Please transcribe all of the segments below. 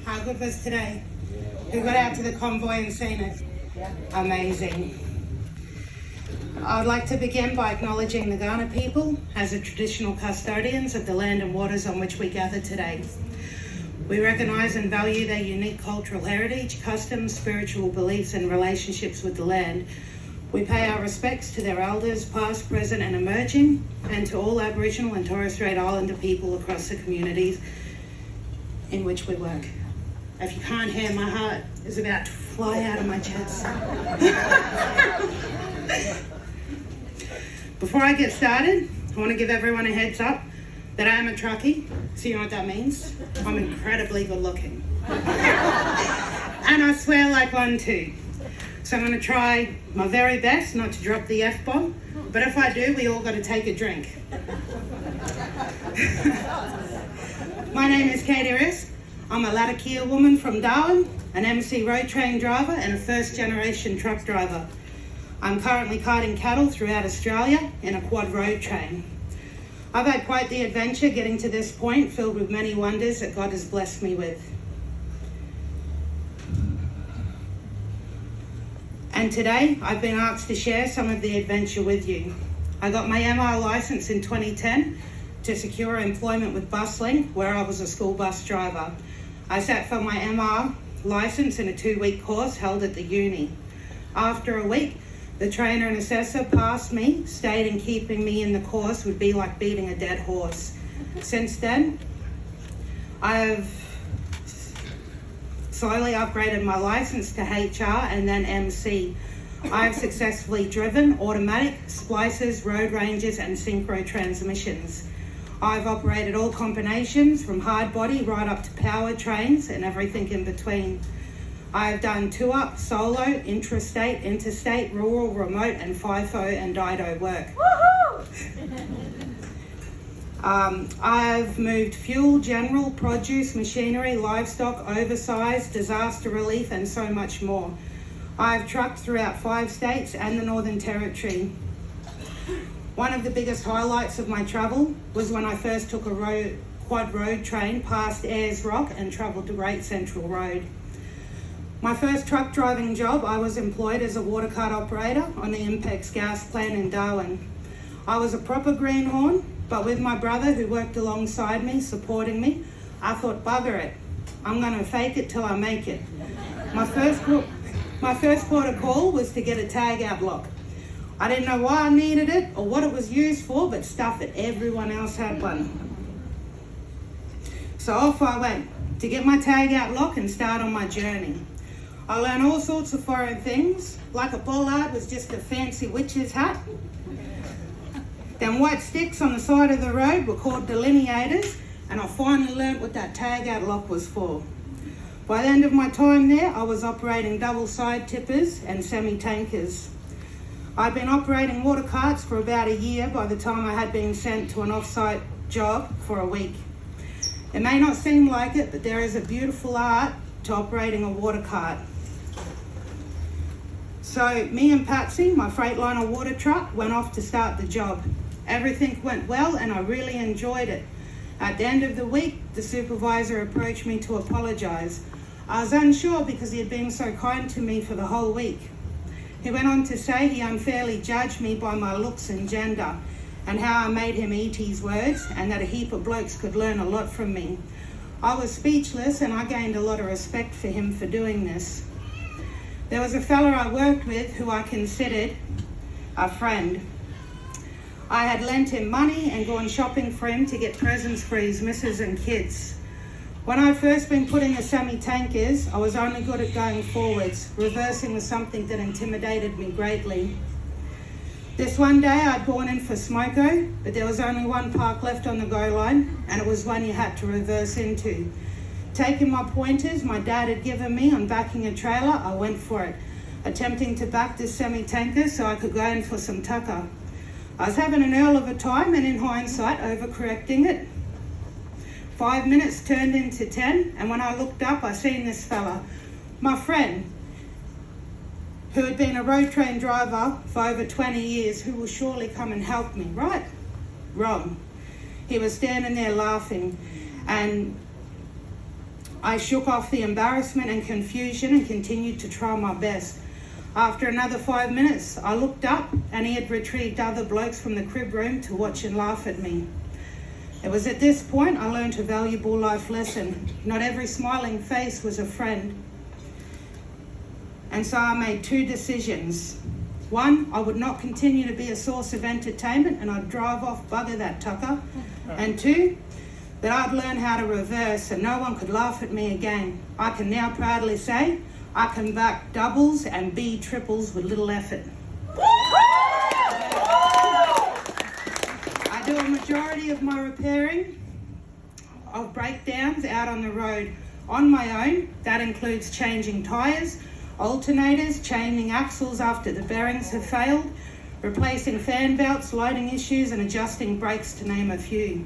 How good was today? Who got out to the convoy and seen it? Amazing. I'd like to begin by acknowledging the Kaurna people as the traditional custodians of the land and waters on which we gather today. We recognise and value their unique cultural heritage, customs, spiritual beliefs and relationships with the land. We pay our respects to their elders, past, present and emerging, and to all Aboriginal and Torres Strait Islander people across the communities in which we work. If you can't hear, my heart is about to fly out of my chest. Before I get started, I want to give everyone a heads up that I am a truckie, so you know what that means? I'm incredibly good looking. And I swear like one too. So I'm going to try my very best not to drop the F-bomb, but if I do, we all got to take a drink. My name is Kattie Risk. I'm a Latakia woman from Darwin, an MC road train driver and a first generation truck driver. I'm currently carting cattle throughout Australia in a quad road train. I've had quite the adventure getting to this point, filled with many wonders that God has blessed me with. And today I've been asked to share some of the adventure with you. I got my MR licence in 2010 to secure employment with Buslink, where I was a school bus driver. I sat for my MR licence in a 2-week course held at the uni. After a week, the trainer and assessor passed me, stating keeping me in the course would be like beating a dead horse. Since then, I have slowly upgraded my licence to HR and then MC. I have successfully driven automatic, splicers, road rangers and synchro transmissions. I've operated all combinations from hard body right up to power trains and everything in between. I've done 2-up, solo, intrastate, interstate, rural, remote and FIFO and DIDO work. I've moved fuel, general, produce, machinery, livestock, oversized, disaster relief and so much more. I've trucked throughout 5 states and the Northern Territory. One of the biggest highlights of my travel was when I first took a quad road train past Ayers Rock and travelled to Great Central Road. My first truck driving job, I was employed as a water cart operator on the Impex gas plant in Darwin. I was a proper greenhorn, but with my brother who worked alongside me, supporting me, I thought, bugger it, I'm going to fake it till I make it. My first port of call was to get a tag out lock. I didn't know why I needed it or what it was used for, but stuff it, everyone else had one. So off I went to get my tag out lock and start on my journey. I learned all sorts of foreign things, like a bollard was just a fancy witch's hat. Then white sticks on the side of the road were called delineators, and I finally learned what that tag out lock was for. By the end of my time there, I was operating double side tippers and semi-tankers. I'd been operating water carts for about a year by the time I had been sent to an off-site job for a week. It may not seem like it, but there is a beautiful art to operating a water cart. So me and Patsy, my Freightliner water truck, went off to start the job. Everything went well and I really enjoyed it. At the end of the week, the supervisor approached me to apologise. I was unsure because he had been so kind to me for the whole week. He went on to say he unfairly judged me by my looks and gender and how I made him eat his words and that a heap of blokes could learn a lot from me. I was speechless and I gained a lot of respect for him for doing this. There was a fella I worked with who I considered a friend. I had lent him money and gone shopping for him to get presents for his missus and kids. When I'd first been put in the semi-tankers, I was only good at going forwards. Reversing was something that intimidated me greatly. This one day I'd gone in for smoko, but there was only one park left on the go line, and it was one you had to reverse into. Taking my pointers my dad had given me on backing a trailer, I went for it, attempting to back this semi-tanker so I could go in for some tucker. I was having an earl of a time and in hindsight overcorrecting it. 5 minutes turned into 10, and when I looked up I seen this fella, my friend, who had been a road train driver for over 20 years, who will surely come and help me, right? Wrong. He was standing there laughing, and I shook off the embarrassment and confusion and continued to try my best. After another 5 minutes, I looked up and he had retrieved other blokes from the crib room to watch and laugh at me. It was at this point I learned a valuable life lesson. Not every smiling face was a friend. And so I made two decisions. One, I would not continue to be a source of entertainment and I'd drive off, bugger that Tucker. And two, that I'd learn how to reverse and no one could laugh at me again. I can now proudly say I can back doubles and B triples with little effort. I do a majority of my repairing of breakdowns out on the road on my own. That includes changing tyres, alternators, changing axles after the bearings have failed, replacing fan belts, loading issues and adjusting brakes to name a few.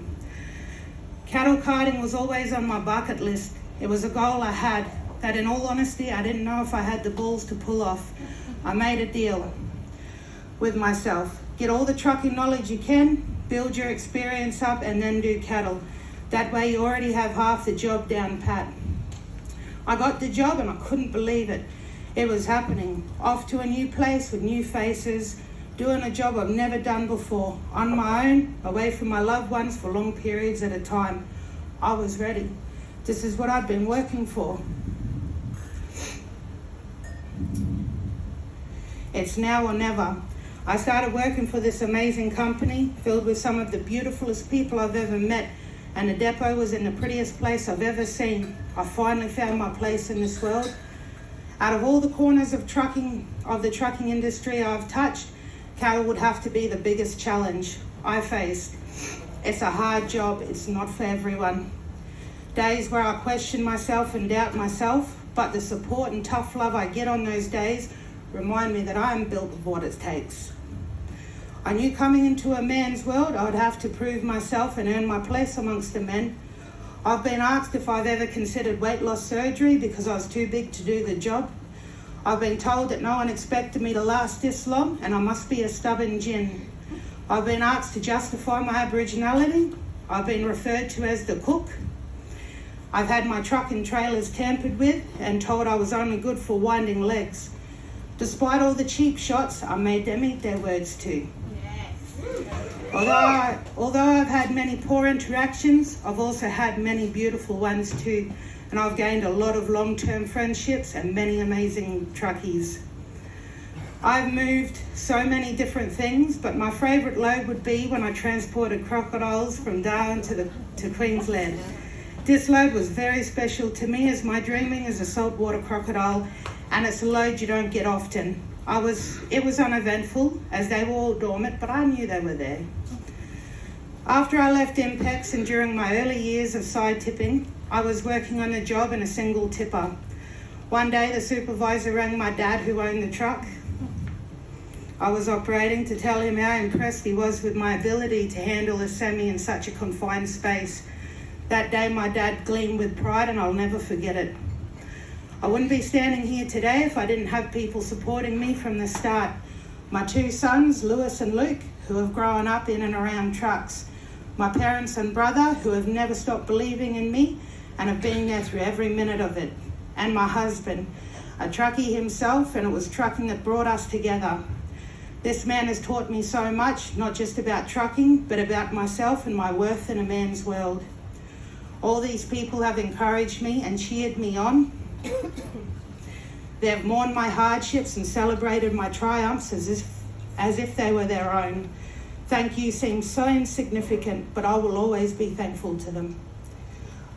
Cattle karting was always on my bucket list. It was a goal I had that in all honesty I didn't know if I had the balls to pull off. I made a deal with myself. Get all the trucking knowledge you can, build your experience up and then do cattle. That way you already have half the job down pat. I got the job and I couldn't believe it. It was happening. Off to a new place with new faces, doing a job I've never done before, on my own, away from my loved ones for long periods at a time. I was ready. This is what I'd been working for. It's now or never. I started working for this amazing company, filled with some of the beautifulest people I've ever met, and the depot was in the prettiest place I've ever seen. I finally found my place in this world. Out of all the corners of the trucking industry I've touched, cattle would have to be the biggest challenge I faced. It's a hard job, it's not for everyone. Days where I question myself and doubt myself, but the support and tough love I get on those days remind me that I am built with what it takes. I knew coming into a man's world I would have to prove myself and earn my place amongst the men. I've been asked if I've ever considered weight loss surgery because I was too big to do the job. I've been told that no one expected me to last this long and I must be a stubborn gin. I've been asked to justify my Aboriginality. I've been referred to as the cook. I've had my truck and trailers tampered with and told I was only good for winding legs. Despite all the cheap shots, I made them eat their words too. Although I've had many poor interactions, I've also had many beautiful ones too, and I've gained a lot of long-term friendships and many amazing truckies. I've moved so many different things, but my favourite load would be when I transported crocodiles from Darwin to Queensland. This load was very special to me as my dreaming is a saltwater crocodile, and it's a load you don't get often. It was uneventful as they were all dormant, but I knew they were there. After I left Impex and during my early years of side tipping, I was working on a job in a single tipper. One day the supervisor rang my dad who owned the truck. I was operating to tell him how impressed he was with my ability to handle a semi in such a confined space. That day my dad gleamed with pride and I'll never forget it. I wouldn't be standing here today if I didn't have people supporting me from the start. My two sons, Lewis and Luke, who have grown up in and around trucks. My parents and brother, who have never stopped believing in me and have been there through every minute of it. And my husband, a truckie himself, and it was trucking that brought us together. This man has taught me so much, not just about trucking, but about myself and my worth in a man's world. All these people have encouraged me and cheered me on. They've mourned my hardships and celebrated my triumphs as if they were their own. Thank you seems so insignificant, but I will always be thankful to them.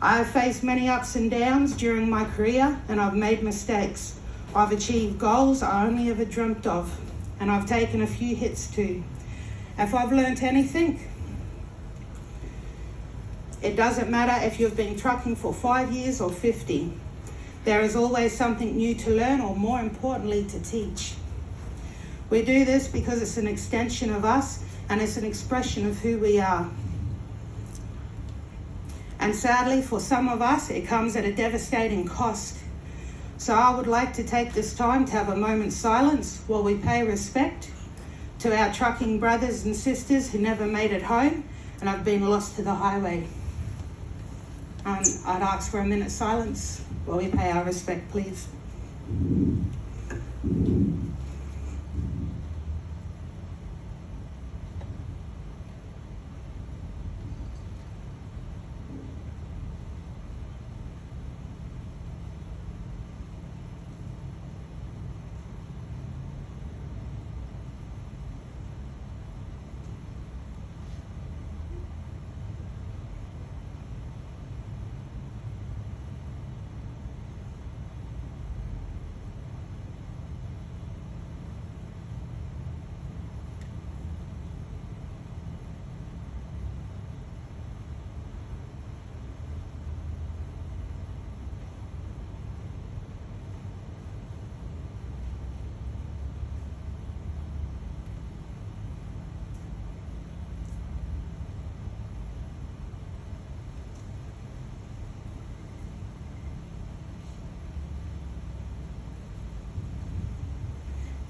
I have faced many ups and downs during my career, and I've made mistakes. I've achieved goals I only ever dreamt of, and I've taken a few hits too. If I've learnt anything, it doesn't matter if you've been trucking for 5 years or 50. There is always something new to learn, or more importantly, to teach. We do this because it's an extension of us and it's an expression of who we are. And sadly, for some of us, it comes at a devastating cost. So I would like to take this time to have a moment's silence while we pay respect to our trucking brothers and sisters who never made it home and have been lost to the highway. I'd ask for a minute's silence while we pay our respect, please.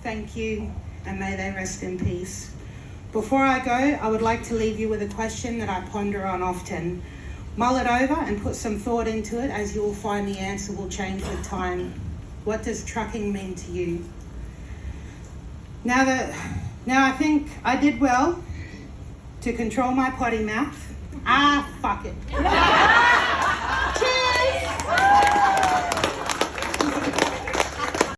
Thank you, and may they rest in peace. Before I go, I would like to leave you with a question that I ponder on often. Mull it over and put some thought into it, as you will find the answer will change with time. What does trucking mean to you? Now I think I did well to control my potty mouth. Fuck it.